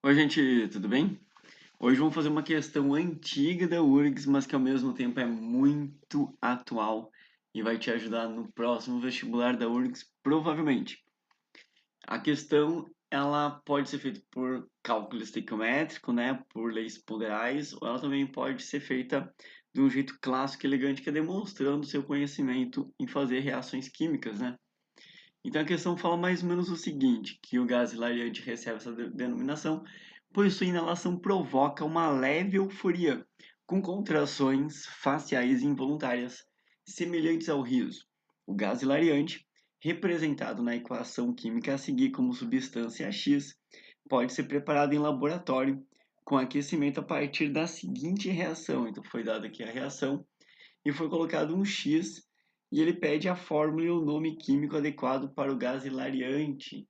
Oi, gente, tudo bem? Hoje vamos fazer uma questão antiga da URGS, mas que ao mesmo tempo é muito atual e vai te ajudar no próximo vestibular da URGS, provavelmente. A questão, ela pode ser feita por cálculo estequiométrico, né, por leis ponderais, ou ela também pode ser feita de um jeito clássico e elegante, que é demonstrando seu conhecimento em fazer reações químicas, né? Então a questão fala mais ou menos o seguinte, que o gás hilariante recebe essa denominação, pois sua inalação provoca uma leve euforia, com contrações faciais involuntárias, semelhantes ao riso. O gás hilariante, representado na equação química a seguir como substância X, pode ser preparado em laboratório com aquecimento a partir da seguinte reação. Então foi dada aqui a reação e foi colocado um X e ele pede a fórmula e o nome químico adequado para o gás hilariante.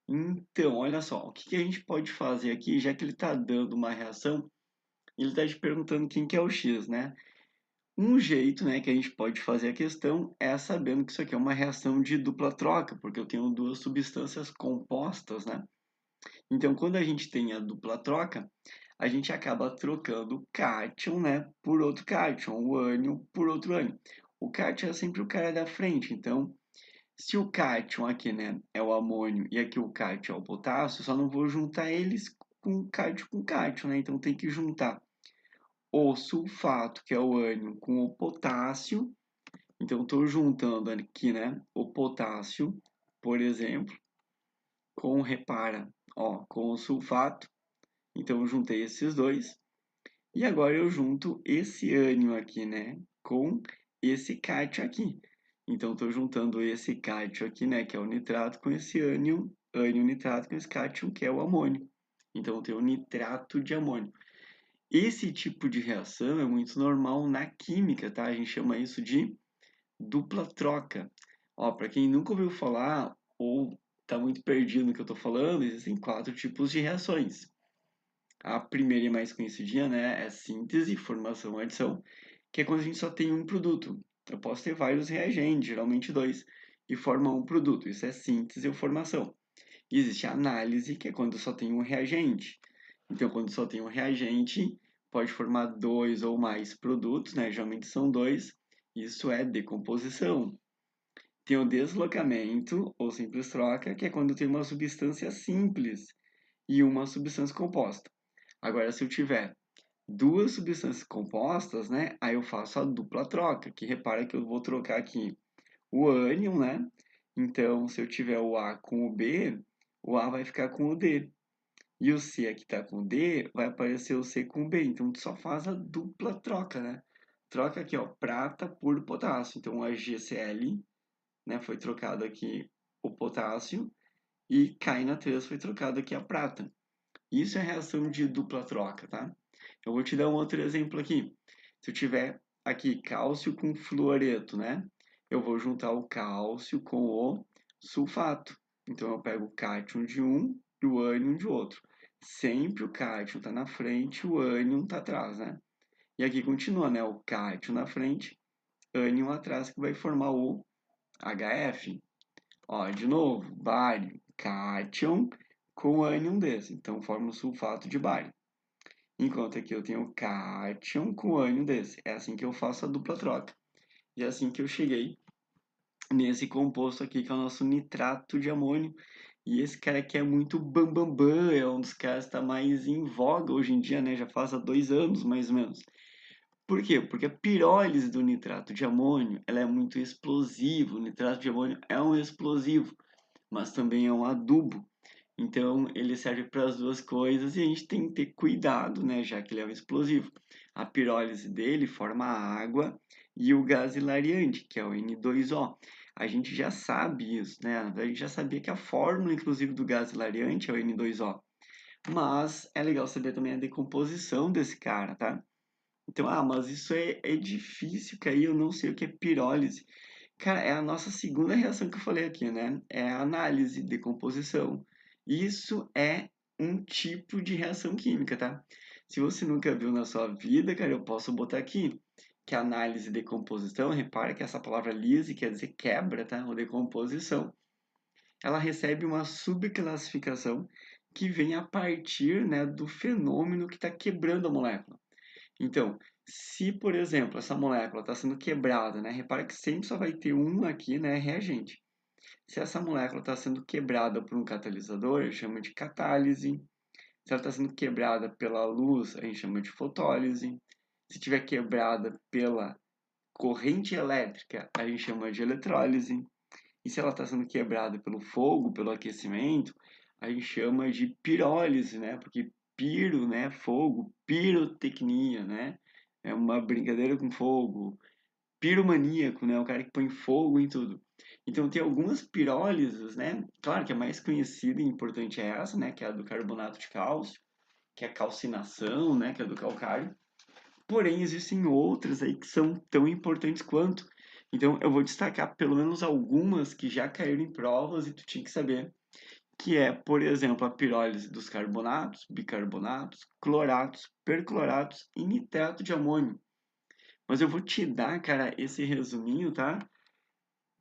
Então, olha só, o que a gente pode fazer aqui, já que ele está dando uma reação, ele está te perguntando quem que é o X, né? Um jeito, né, que a gente pode fazer a questão é sabendo que isso aqui é uma reação de dupla troca, porque eu tenho duas substâncias compostas, né? Então, quando a gente tem a dupla troca, a gente acaba trocando o cátion, né, por outro cátion, o ânion por outro ânion. O cátion é sempre o cara da frente, então, se o cátion aqui, né, é o amônio e aqui o cátion é o potássio, eu só não vou juntar eles com cátion, né? Então tem que juntar o sulfato, que é o ânion, com o potássio. Então estou juntando aqui, né, o potássio, por exemplo, repara, ó, com o sulfato. Então eu juntei esses dois. E agora eu junto esse ânion aqui, né, com esse cátion aqui. Então estou juntando esse cátion aqui, né, que é o nitrato, com esse ânion nitrato com esse cátion, que é o amônio. Então eu tenho nitrato de amônio. Esse tipo de reação é muito normal na química, tá? A gente chama isso de dupla troca. Ó, para quem nunca ouviu falar ou está muito perdido no que eu estou falando, existem quatro tipos de reações. A primeira e mais conhecidinha, né, é síntese, formação, adição, que é quando a gente só tem um produto. Eu posso ter vários reagentes, geralmente dois, e formam um produto. Isso é síntese ou formação. E existe a análise, que é quando só tem um reagente. Então, quando só tem um reagente, pode formar dois ou mais produtos, né? Geralmente são dois. Isso é decomposição. Tem o deslocamento, ou simples troca, que é quando tem uma substância simples e uma substância composta. Agora, se eu tiver duas substâncias compostas, né? Aí eu faço a dupla troca, que repara que eu vou trocar aqui o ânion, né? Então, se eu tiver o A com o B, o A vai ficar com o D. E o C aqui está com o D, vai aparecer o C com o B. Então, tu só faz a dupla troca, né? Troca aqui, ó, prata por potássio. Então, a GCl, né, foi trocado aqui o potássio e cai na 3 foi trocado aqui a prata. Isso é reação de dupla troca, tá? Eu vou te dar um outro exemplo aqui. Se eu tiver aqui cálcio com fluoreto, né? Eu vou juntar o cálcio com o sulfato. Então eu pego o cátion de um e o ânion de outro. Sempre o cátion está na frente, o ânion está atrás, né? E aqui continua, né? O cátion na frente, ânion atrás, que vai formar o HF. Ó, de novo, bário, cátion com ânion desse. Então forma o sulfato de bário. Enquanto aqui eu tenho cátion com ânion desse. É assim que eu faço a dupla troca. E é assim que eu cheguei nesse composto aqui, que é o nosso nitrato de amônio. E esse cara aqui é muito bambambam, é um dos caras que está mais em voga hoje em dia, né? Já faz há 2 anos, mais ou menos. Por quê? Porque a pirólise do nitrato de amônio, ela é muito explosiva. O nitrato de amônio é um explosivo, mas também é um adubo. Então, ele serve para as duas coisas e a gente tem que ter cuidado, né, já que ele é um explosivo. A pirólise dele forma a água e o gás hilariante, que é o N2O. A gente já sabe isso, né? A gente já sabia que a fórmula, inclusive, do gás hilariante é o N2O. Mas é legal saber também a decomposição desse cara, tá? Então, mas isso é difícil, que aí eu não sei o que é pirólise. Cara, é a nossa segunda reação que eu falei aqui, né? É a análise, decomposição. Isso é um tipo de reação química, tá? Se você nunca viu na sua vida, cara, eu posso botar aqui que a análise e decomposição, repara que essa palavra lise quer dizer quebra, tá? Ou decomposição. Ela recebe uma subclassificação que vem a partir, né, do fenômeno que está quebrando a molécula. Então, se, por exemplo, essa molécula está sendo quebrada, né, repara que sempre só vai ter um aqui, né, reagente. Se essa molécula está sendo quebrada por um catalisador, a gente chama de catálise. Se ela está sendo quebrada pela luz, a gente chama de fotólise. Se estiver quebrada pela corrente elétrica, a gente chama de eletrólise. E se ela está sendo quebrada pelo fogo, pelo aquecimento, a gente chama de pirólise, né? Porque piro, né? Fogo, pirotecnia, né? É uma brincadeira com fogo. Piromaníaco, né? O cara que põe fogo em tudo. Então tem algumas pirólises, né? Claro que a mais conhecida e importante é essa, né? Que é a do carbonato de cálcio, que é a calcinação, né? Que é do calcário. Porém, existem outras aí que são tão importantes quanto. Então, eu vou destacar pelo menos algumas que já caíram em provas e tu tinha que saber, que é, por exemplo, a pirólise dos carbonatos, bicarbonatos, cloratos, percloratos e nitrato de amônio. Mas eu vou te dar, cara, esse resuminho, tá?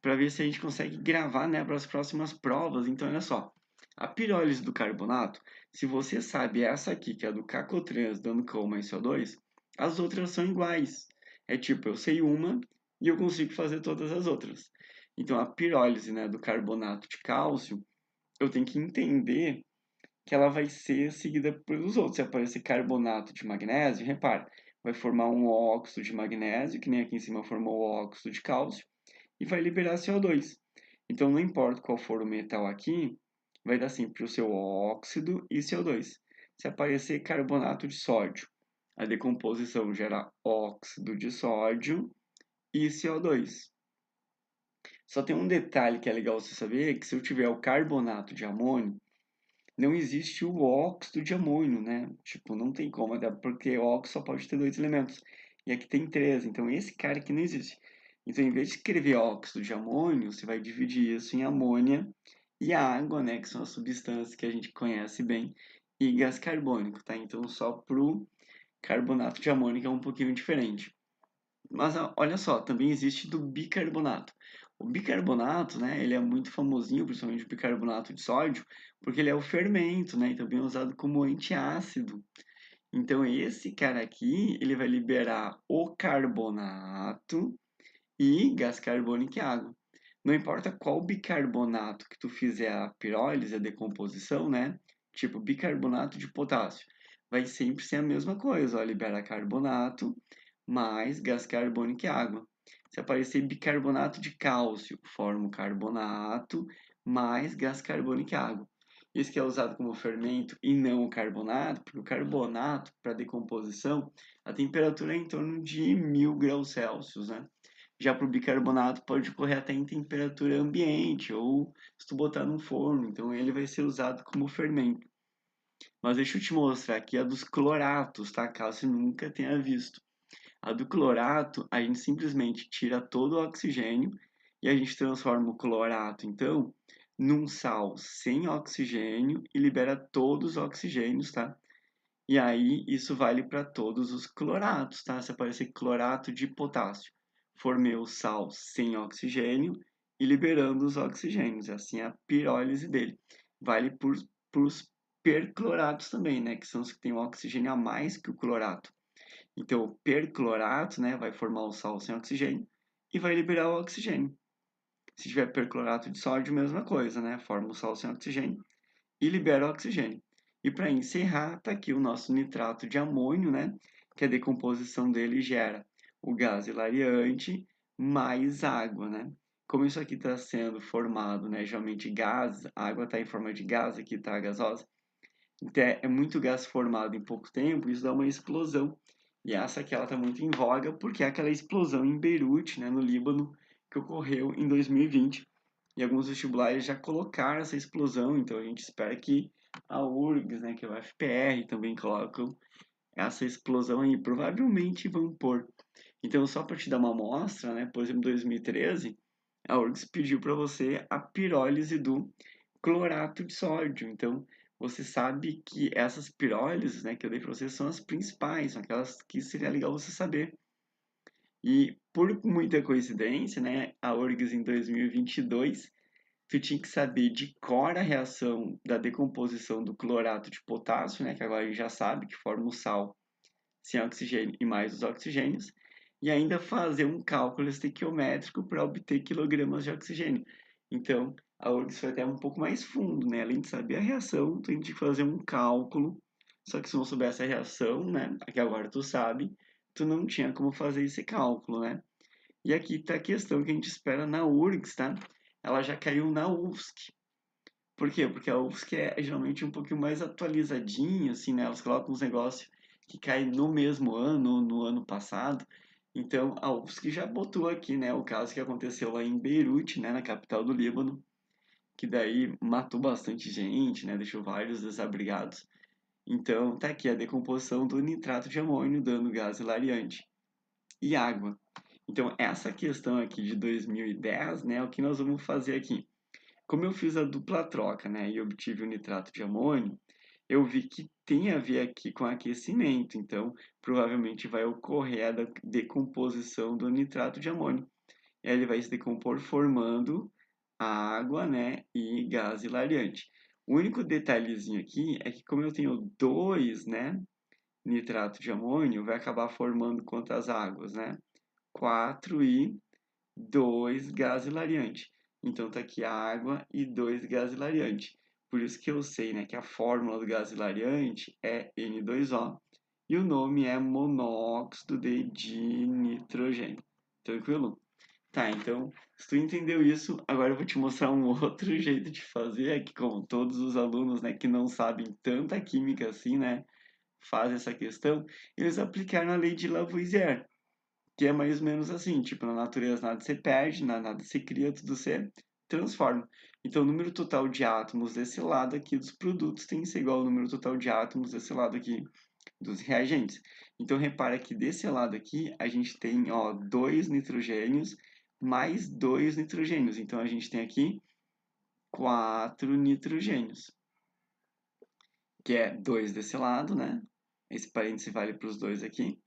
Para ver se a gente consegue gravar, né, para as próximas provas. Então, olha só. A pirólise do carbonato, se você sabe essa aqui, que é a do Cacotrans dando CO mais CO2, as outras são iguais. É tipo, eu sei uma e eu consigo fazer todas as outras. Então, a pirólise, né, do carbonato de cálcio, eu tenho que entender que ela vai ser seguida pelos outros. Se aparecer carbonato de magnésio, repara, vai formar um óxido de magnésio, que nem aqui em cima formou o óxido de cálcio, e vai liberar CO2. Então, não importa qual for o metal aqui, vai dar sempre o seu óxido e CO2. Se aparecer carbonato de sódio, a decomposição gera óxido de sódio e CO2. Só tem um detalhe que é legal você saber, que se eu tiver o carbonato de amônio, não existe o óxido de amônio, né? Tipo, não tem como, até porque óxido só pode ter dois elementos. E aqui tem três, então esse cara aqui não existe. Então, em vez de escrever óxido de amônio, você vai dividir isso em amônia e a água, né? Que são as substâncias que a gente conhece bem, e gás carbônico, tá? Então, só pro carbonato de amônio que é um pouquinho diferente. Mas olha só, também existe do bicarbonato. O bicarbonato, né, ele é muito famosinho, principalmente o bicarbonato de sódio, porque ele é o fermento, né, e também é usado como antiácido. Então esse cara aqui, ele vai liberar o carbonato e gás carbônico e água. Não importa qual bicarbonato que tu fizer a pirólise, a decomposição, né, tipo bicarbonato de potássio, vai sempre ser a mesma coisa, ó, libera carbonato mais gás carbônico e água. Se aparecer bicarbonato de cálcio, forma o carbonato mais gás carbônico e água. Isso que é usado como fermento e não o carbonato, porque o carbonato, para decomposição, a temperatura é em torno de 1000 graus Celsius, né? Já para o bicarbonato pode correr até em temperatura ambiente ou se tu botar num forno, então ele vai ser usado como fermento. Mas deixa eu te mostrar aqui a dos cloratos, tá? Caso você nunca tenha visto. A do clorato, a gente simplesmente tira todo o oxigênio e a gente transforma o clorato, então, num sal sem oxigênio e libera todos os oxigênios, tá? E aí, isso vale para todos os cloratos, tá? Se aparecer clorato de potássio, formei o sal sem oxigênio e liberando os oxigênios. Assim, é a pirólise dele. Vale para os percloratos também, né? Que são os que têm o oxigênio a mais que o clorato. Então, o perclorato, né, vai formar o sal sem oxigênio e vai liberar o oxigênio. Se tiver perclorato de sódio, mesma coisa, né? Forma o sal sem oxigênio e libera o oxigênio. E para encerrar, está aqui o nosso nitrato de amônio, né? Que a decomposição dele gera o gás hilariante mais água, né? Como isso aqui está sendo formado, né? Geralmente gás, a água está em forma de gás, aqui está gasosa. Então é muito gás formado em pouco tempo, isso dá uma explosão. E essa aqui ela está muito em voga porque é aquela explosão em Beirute, né, no Líbano, que ocorreu em 2020. E alguns vestibulares já colocaram essa explosão, então a gente espera que a URGS, né, que é o FPR, também colocam essa explosão aí. Provavelmente vão pôr. Então, só para te dar uma amostra, né, por exemplo, em 2013, a URGS pediu para você a pirólise do clorato de sódio. Então, você sabe que essas pirólises, né, que eu dei para você, são as principais, são aquelas que seria legal você saber. E por muita coincidência, né, a URGS em 2022 tu tinha que saber de cor a reação da decomposição do clorato de potássio, né, que agora a gente já sabe que forma o sal sem oxigênio e mais os oxigênios, e ainda fazer um cálculo estequiométrico para obter quilogramas de oxigênio. Então, a URGS foi até um pouco mais fundo, né? Além de saber a reação, tu tem que fazer um cálculo, só que se não soubesse a reação, né, que agora tu sabe, tu não tinha como fazer esse cálculo, né? E aqui está a questão que a gente espera na URGS, tá? Ela já caiu na UFSC. Por quê? Porque a UFSC é geralmente um pouquinho mais atualizadinha, assim, né? Elas colocam uns negócios que caem no mesmo ano, no ano passado. Então, a UFSC já botou aqui, né, o caso que aconteceu lá em Beirute, né, na capital do Líbano, que daí matou bastante gente, né, deixou vários desabrigados. Então, tá aqui a decomposição do nitrato de amônio dando gás hilariante e água. Então, essa questão aqui de 2010, né, é o que nós vamos fazer aqui. Como eu fiz a dupla troca, né, e obtive o nitrato de amônio, eu vi que tem a ver aqui com aquecimento, então provavelmente vai ocorrer a decomposição do nitrato de amônio. Ele vai se decompor formando água, né, e gás hilariante. O único detalhezinho aqui é que como eu tenho dois, né, nitrato de amônio, vai acabar formando quantas águas, né? 4 e 2 gás hilariante. Então tá aqui água e 2 gás hilariante. Por isso que eu sei, né, que a fórmula do gás hilariante é N2O e o nome é monóxido de nitrogênio. Tranquilo? Tá, então, se tu entendeu isso, agora eu vou te mostrar um outro jeito de fazer, é que como todos os alunos, né, que não sabem tanta química assim, né, fazem essa questão, eles aplicaram a lei de Lavoisier, que é mais ou menos assim, tipo, na natureza nada se perde, nada se cria, tudo se transforma. Então, o número total de átomos desse lado aqui dos produtos tem que ser igual ao número total de átomos desse lado aqui dos reagentes. Então, repara que desse lado aqui, a gente tem, ó, 2 nitrogênios mais 2 nitrogênios. Então, a gente tem aqui 4 nitrogênios, que é 2 desse lado, né? Esse parêntese vale para os dois aqui.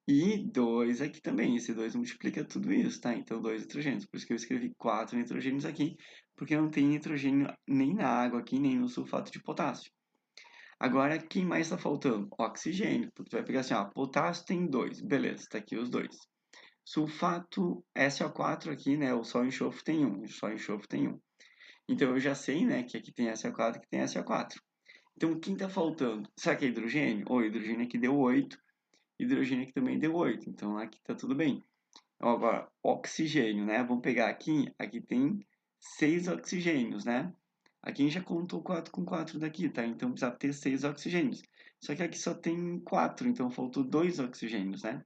E 2 aqui também. Esse 2 multiplica tudo isso, tá? Então, 2 nitrogênios. Por isso que eu escrevi 4 nitrogênios aqui, porque não tem nitrogênio nem na água aqui, nem no sulfato de potássio. Agora, quem mais está faltando? Oxigênio. Porque tu vai pegar assim, ó, potássio tem 2. Beleza, tá aqui os dois. Sulfato SO4 aqui, né? O só enxofre tem 1. Só enxofre tem 1. Então, eu já sei, né, que aqui tem SO4 e que tem SO4. Então, quem está faltando? Será que é hidrogênio? O hidrogênio aqui deu 8. Hidrogênio aqui também deu 8, então aqui está tudo bem. Agora, oxigênio, né? Vamos pegar aqui tem 6 oxigênios, né? Aqui a gente já contou 4 com 4 daqui, tá? Então precisa ter 6 oxigênios. Só que aqui só tem 4, então faltou 2 oxigênios, né?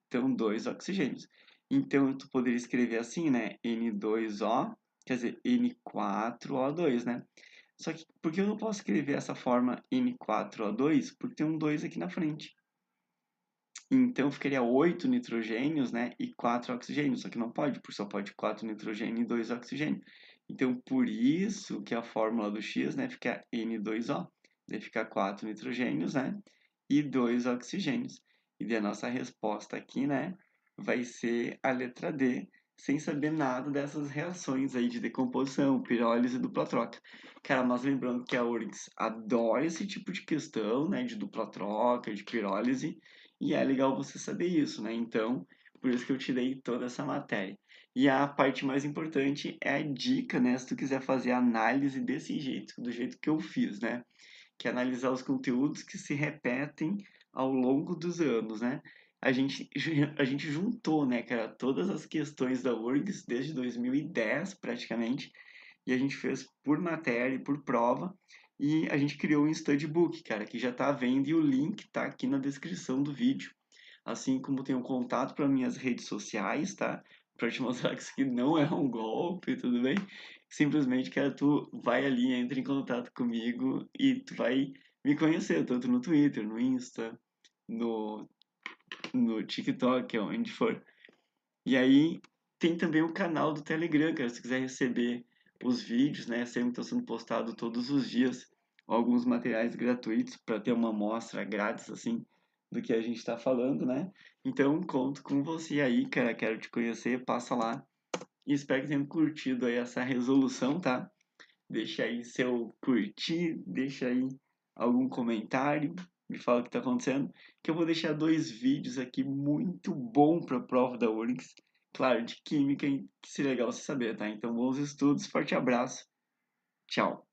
Então 2 oxigênios. Então tu poderia escrever assim, né? N2O, quer dizer, N4O2, né? Só que por que eu não posso escrever essa forma N4O2? Porque tem um 2 aqui na frente. Então ficaria 8 nitrogênios, né, e 4 oxigênios, só que não pode, porque só pode 4 nitrogênio e 2 oxigênio. Então por isso que a fórmula do X, né, fica N2O. Daí fica 4 nitrogênios, né, e 2 oxigênios. E daí a nossa resposta aqui, né, vai ser a letra D, sem saber nada dessas reações aí de decomposição, pirólise e dupla troca. Cara, mas lembrando que a URGS adora esse tipo de questão, né, de dupla troca, de pirólise, e é legal você saber isso, né? Então, por isso que eu te dei toda essa matéria. E a parte mais importante é a dica, né? Se tu quiser fazer análise desse jeito, do jeito que eu fiz, né? Que é analisar os conteúdos que se repetem ao longo dos anos, né? A gente juntou, né, cara, todas as questões da URGS desde 2010, praticamente, e a gente fez por matéria e por prova, e a gente criou um study book, cara, que já tá vendo e o link tá aqui na descrição do vídeo. Assim como tem um contato para minhas redes sociais, tá? Para te mostrar que isso aqui não é um golpe, tudo bem? Simplesmente, cara, tu vai ali, entra em contato comigo e tu vai me conhecer, tanto no Twitter, no Insta, no, no TikTok, onde for. E aí tem também o canal do Telegram, cara, se tu quiser receber os vídeos, né? Sempre estão sendo postado todos os dias alguns materiais gratuitos para ter uma amostra grátis, assim, do que a gente está falando, né? Então, conto com você aí, cara. Quero te conhecer, passa lá e espero que tenham curtido aí essa resolução, tá? Deixa aí seu curtir, deixa aí algum comentário, me fala o que está acontecendo, que eu vou deixar 2 vídeos aqui muito bom para a prova da URGS, claro, de química, que seria legal você saber, tá? Então, bons estudos, forte abraço, tchau!